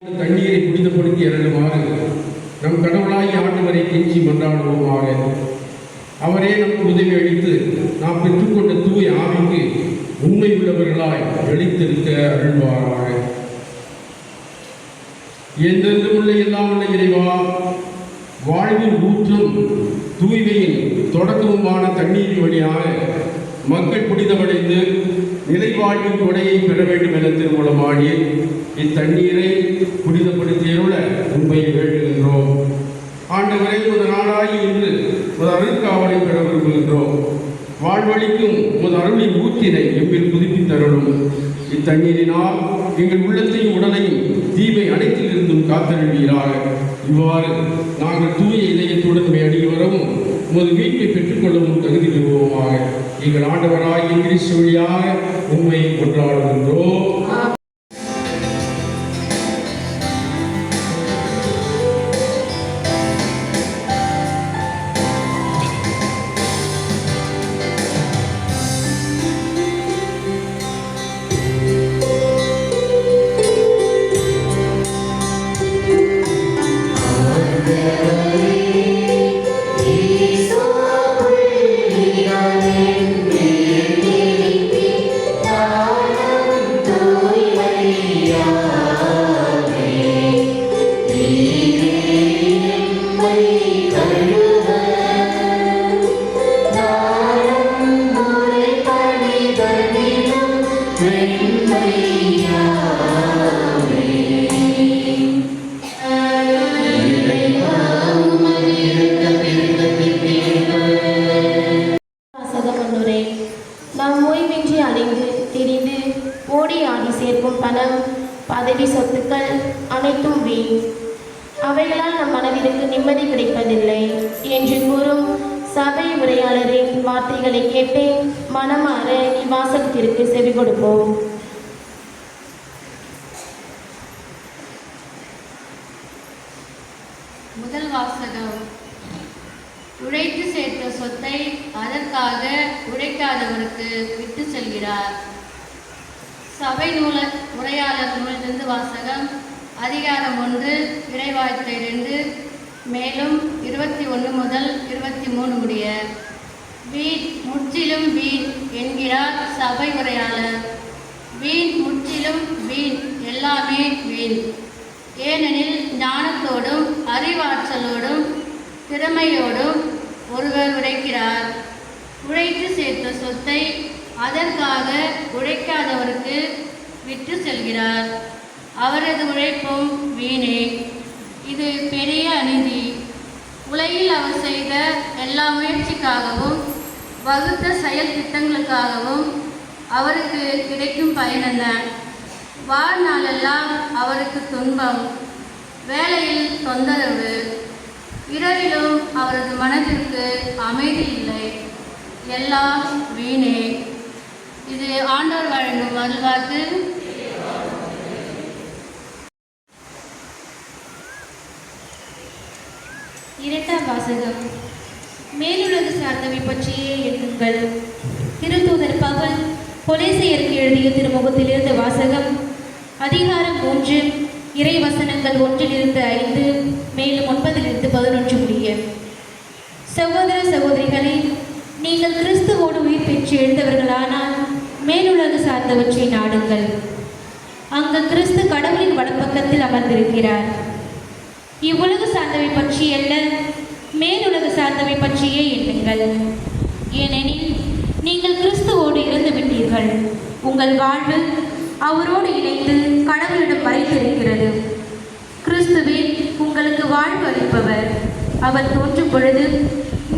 தண்ணீரை புனிதப்படுத்தி அருளுமாறு நம் கடவுளாகி ஆண்டவரை கெஞ்சி மன்றாடுவோமாக. அவரே நமக்கு உதவி அளித்து நாம் பெற்றுக்கொண்ட தூய ஆவிக்கு உண்மை உள்ளவர்களாய் வெளித்திருக்க அருள்வாராக. என்றென்றும் உள்ள எல்லாம் உள்ள இறைவா, வாழ்வின் ஊற்றும் தூய்மையின் தொடக்கமுமான தண்ணீரின் வழியாக மக்கள் புனிதமடைந்து நிலை வாழ்வின் கொடையை பெற வேண்டும் என திருமூலமாடி இத்தண்ணீரை புனிதப்படுத்தியுள்ள உண்மையை வேண்டுகின்றோம். ஆண்டவரை ஒரு நாளாகி இன்று ஒரு அருட்காவலை பெற விரும்புகின்றோம். வாழ்வழிக்கும் ஒரு அருளின் ஊற்றினை எம்பில் புதுப்பித்தருளும். இத்தண்ணீரினால் எங்கள் உள்ளத்தையும் உடலையும் தீமை அனைத்திலிருந்தும் காத்தருள்வீராக. இவ்வாறு நாங்கள் தூய இதயத்துடன் அணுகி வரவும் உமது மீட்பை பெற்றுக்கொள்ளவும் தகுதி பெறுவோமாக. எங்கள் ஆண்டவராகிய கிறிஸ்து வழியாக உண்மை கொண்டாடுகின்றோம். பதவி சொத்துக்கள் அனைத்தும் வீண், அவைகளால் நம் மனதிற்கு நிம்மதி கிடைப்பதில்லை என்று கூறும் சபை உரையாளரின் வார்த்தைகளை கேட்டு மனமாற இவ்வாசகத்திற்கு செவி கொடுப்போம். முதல் வாசகம். உழைத்து சேர்த்த சொத்தை அதற்காக உழைக்காதவருக்கு விட்டு செல்கிறார். சபை உரையாளர் நூலிலிருந்து வாசகம். அதிகாரம் 1, இறைவார்த்தை 2, மேலும் 21 முதல் 23 முடிய. வீண் முற்றிலும் வீண் என்கிறார் சபை உரையாளர். வீண் முற்றிலும் வீண், எல்லாமே வீண். ஏனெனில் ஞானத்தோடும் அறிவாற்றலோடும் திறமையோடும் ஒருவர் உழைக்கிறார். உழைத்து சேர்த்த சொத்தை அதற்காக உழைக்காதவருக்கு விட்டு செல்கிறார். அவரது உழைப்பும் வீணே. இது பெரிய அநீதி. உலகில் அவர் செய்த எல்லா முயற்சிக்காகவும் வகுத்த செயல் திட்டங்களுக்காகவும் அவருக்கு கிடைக்கும் பயனென்ன? வாழ்நாளெல்லாம் அவருக்கு துன்பம், வேலையில் தொந்தரவு, இரவிலும் அவரது மனதிற்கு அமைதி இல்லை. எல்லாம் வீணே. இது ஆண்டவர் வழங்கும் அருள்வாக்கு. இரண்டாம் வாசகம். மேலுலகு சார்ந்தவை பற்றியே எண்ணுங்கள். திருத்தூதர் பவுல் கொலேசையருக்கு எழுதிய திருமுகத்திலிருந்து வாசகம். அதிகாரம் 3, இறை வசனங்கள் 1-5, மேலும் 9-11 முடிய. சகோதர சகோதரிகளே, நீங்கள் கிறிஸ்துவோடு உயிர் பெற்று எழுந்தவர்களானால் மேலுலகு சார்ந்தவற்றை நாடுங்கள். அங்கு கிறிஸ்து கடவுளின் வலப்பக்கத்தில் அமர்ந்திருக்கிறார். இவ்வுலகு சார்ந்தவை பற்றி அல்ல, மேலுலகு சார்ந்தவை பற்றியே எண்ணுங்கள். ஏனெனில் நீங்கள் கிறிஸ்துவோடு இறந்து விட்டீர்கள். உங்கள் வாழ்வு அவரோடு இணைந்து கடவுளிடம் மறைந்திருக்கிறது. கிறிஸ்துவே உங்களுக்கு வாழ்வு அளிப்பவர். அவர் தோன்றும் பொழுது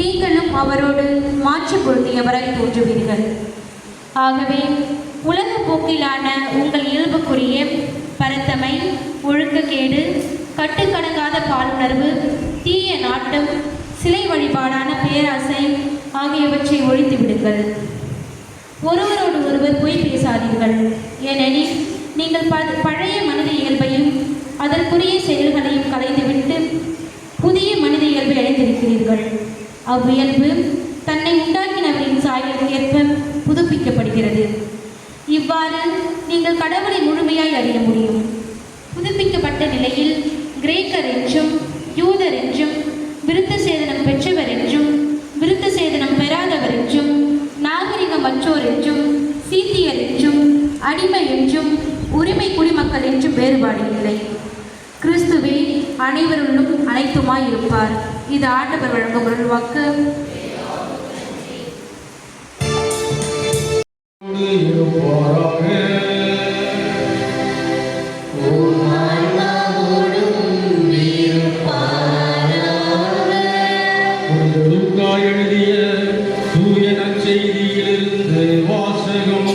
நீங்களும் அவரோடு மாற்று பொருந்தியவராய் தோன்றுவீர்கள். ஆகவே உலக போக்கிலான உங்கள் இயல்புக்குரிய பரத்தமை, ஒழுக்கக்கேடு, கட்டுக்கடங்காத பாலுணர்வு, தீய நாட்டம், சிலை வழிபாடான பேராசை ஆகியவற்றை ஒழித்து விடுங்கள். ஒருவரோடு ஒருவர் பொய் பேசாதீர்கள். ஏனெனில் நீங்கள் பழைய மனித இயல்பையும் அதற்குரிய செயல்களையும் கலைந்துவிட்டு புதிய மனித இயல்பை அடைந்திருக்கிறீர்கள். அவ்வியல்பு தன்னை உண்டாக்கினவரின் சாயலுக்கு ஏற்ப புதுப்பிக்கப்படுகிறது. இவ்வாறு நீங்கள் கடவுளை முழுமையாய் அறிய முடியும். புதுப்பிக்கப்பட்ட நிலையில் கிரேக்கர் என்றும் யூதர் என்றும், விருத்த சேதனம் பெற்றவர் என்றும் விருத்த சேதனம் பெறாதவர் என்றும், நாகரிகமற்றோர் என்றும், சீத்தியர் என்றும், அடிமை என்றும், உரிமை குடிமக்கள் என்றும் வேறுபாடு இல்லை. கிறிஸ்துவே அனைவருள்ளும் அனைத்துமாய் இருப்பார். இது ஆண்டவர் வழங்கும் அருள்வாக்கு. எழுதிய தூய நற்செய்தியிலிருந்து வாசகம்.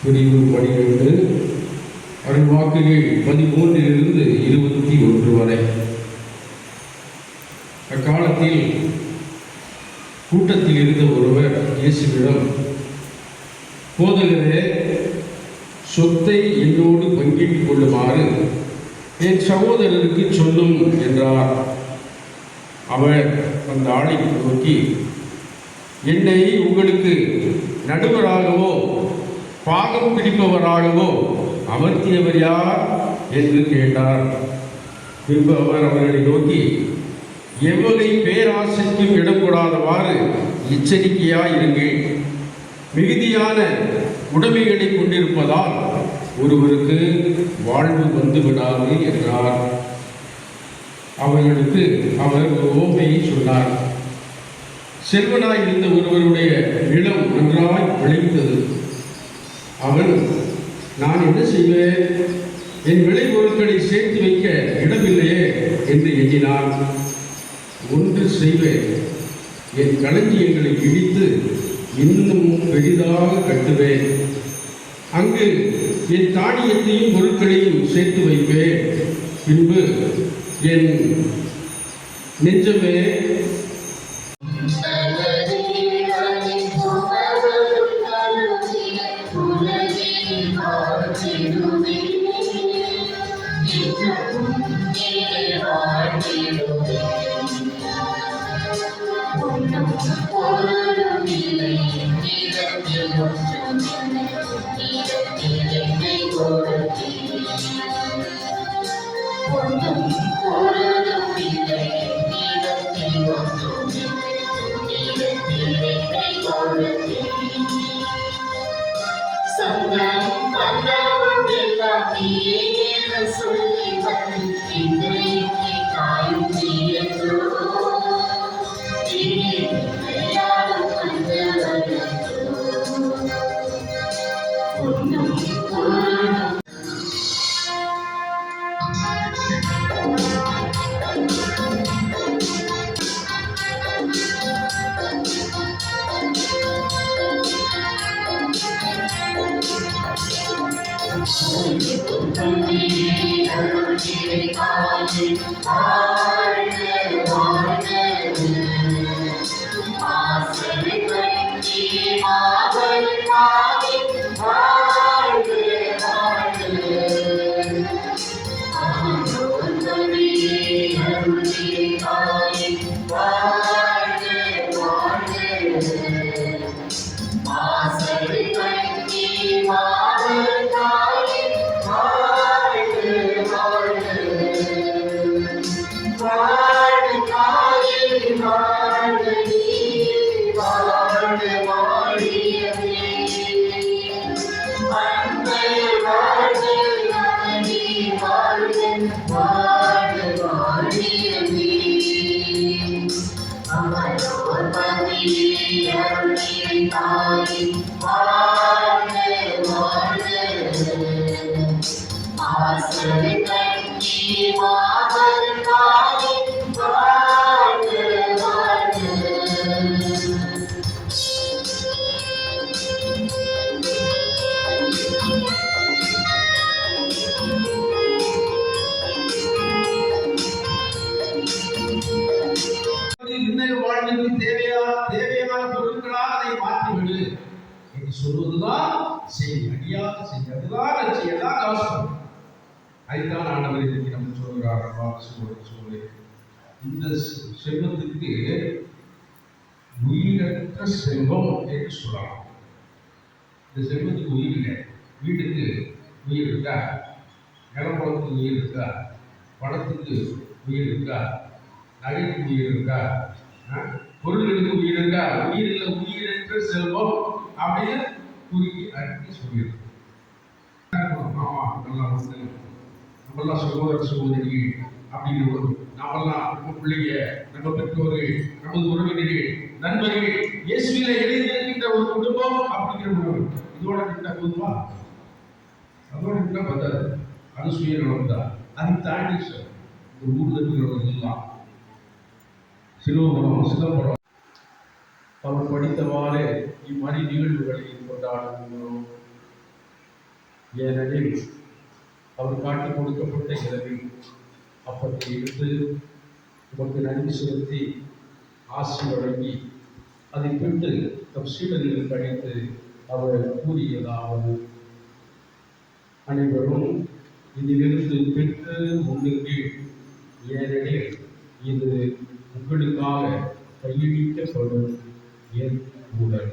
பிரிவு 12, அருள்வாக்குகள் 13-21 வரை. அக்காலத்தில் கூட்டத்தில் இருந்த ஒருவர் இயேசுவிடம், போதகரே, சொத்தை என்னோடு பங்கிட்டுக் கொள்ளுமாறு என் சகோதரருக்கு சொல்லும் என்றார். அவர் அந்த ஆளை நோக்கி, என்னை உங்களுக்கு நடுவராகவோ பாகம் பிடிப்பவராகவோ அமர்த்தியவர் யார் என்று கேட்டார். பின்பு அவர் அவர்களை நோக்கி, எவ்வகை பேராசைக்கும் இடம் கூடாதவாறு எச்சரிக்கையாயிருங்கள். மிகுதியான உடைமைகளை கொண்டிருப்பதால் ஒருவருக்கு வாழ்வு வந்துவிடாது என்றார். அவர்களுக்கு அவர் ஒரு ஓமையை சொன்னார். செல்வனாய் இருந்த ஒருவருடைய நிலம் நன்றாய் விளைந்தது. அவன், நான் என்ன செய்வேன், என் விளைபொருட்களை சேர்த்து வைக்க இடமில்லையே என்று எண்ணினான். ஒன்று செய்வேன், என் களஞ்சியங்களை இடித்து இன்னும் பெரிதாக கட்டுவேன். அங்கு என் தானியத்தையும் பொருட்களையும் சேர்த்து வைப்பேன். பின்பு என் நெஞ்சமே விண்ணக வாழ்வுக்கு தேவையான பொருட்களாக அதை மாற்றிவிடு என்று சொல்வதுதான் செய்தி. அடியாக செய்தி. அதுதான் லட்சியதான் அவசியம். அதுதான் ஆண்டவர் இன்னைக்கு நம்ம சொல்கிறார். சொல்லு இந்த செல்வத்துக்கு உயிரற்ற செல்வம் என்று சொல்லலாம். இந்த செல்வத்துக்கு உயிர் இல்லை. வீட்டுக்கு உயிர் இருக்கா? நிலப்பழத்துக்கு உயிர் இருக்கா? பணத்துக்கு உயிர் இருக்கா? நகைக்கு உயிர் இருக்கா? பொருள்களுக்கு உயிர் இருக்கா? உயிர் இல்லை. உயிரற்ற செல்வம் அப்படின்னு குறுக்கி அடித்து சொல்லியிருக்கு. ஆமா, நல்லா வந்து நம்மெல்லாம் சகோதர சகோதரி அப்படின்னு நாமெல்லாம் நம்ம பிள்ளைங்க, நம்ம பெற்றோர்கள், நமது உறவினர்கள், நண்பர்கள், இயேசுவிலே இணைந்திருக்கின்ற ஒரு குடும்பம் அப்படிங்கிற ஒரு இதோட நின்றா போதுமா? அதோட நின்றா பத்தாது. அது சுயநலம் தான். அதை தாண்டி சார் இந்த ஊர்ல இருக்கிறவங்க எல்லாம் சிதம்பரம் அவர் படித்தவாறு இம்மாதிரி நிகழ்வுகளை கொண்டாடுகிறோம். ஏனெனில் அவர் காட்டிக் கொடுக்கப்பட்ட இரவில் அப்பத்தை எடுத்து உமக்கு நன்றி செலுத்தி ஆசி வழங்கி அதை பெற்று தம் சீடர்களுக்கு அழைத்து அவர் கூறியதாவது: அனைவரும் இதிலிருந்து பெற்று உண்ணுங்கள், ஏனெனில் இது உங்களுக்காக கையளிக்கப்படும் என் உடல்.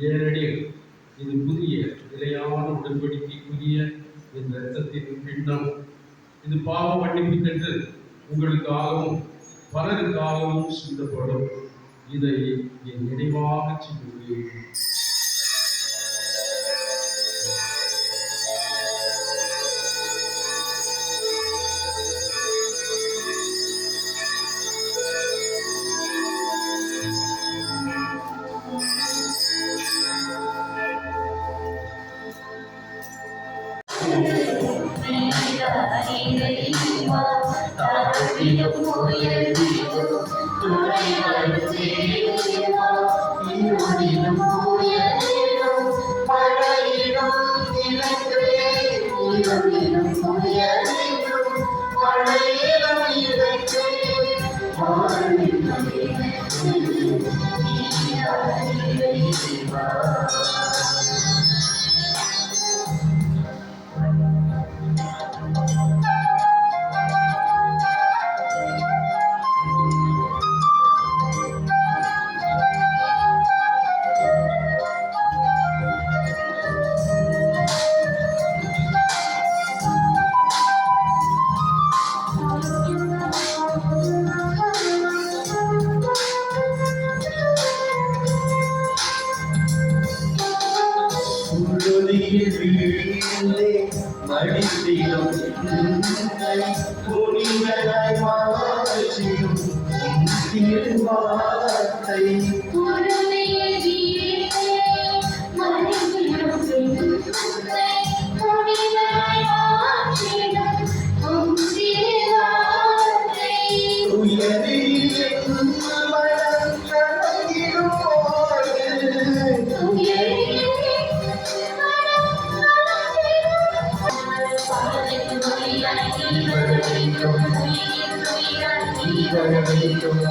ஏனெனில் இது புதிய நிலையான உடன்படிக்கைக்குரிய இந்த இரத்தத்தின் பின்னம். இது பாவ மன்னிப்புக்கென்று உங்களுக்காகவும் பலருக்காகவும் சிந்தப்படும். இதை என் நினைவாக செய்யுங்கள். படித்திடும் துணிகளாய் மாற்றிடும் திருவார்த்தை உயரிலே மனம் கலங்கிடும் போது நடத்திடும்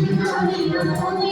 Thank you.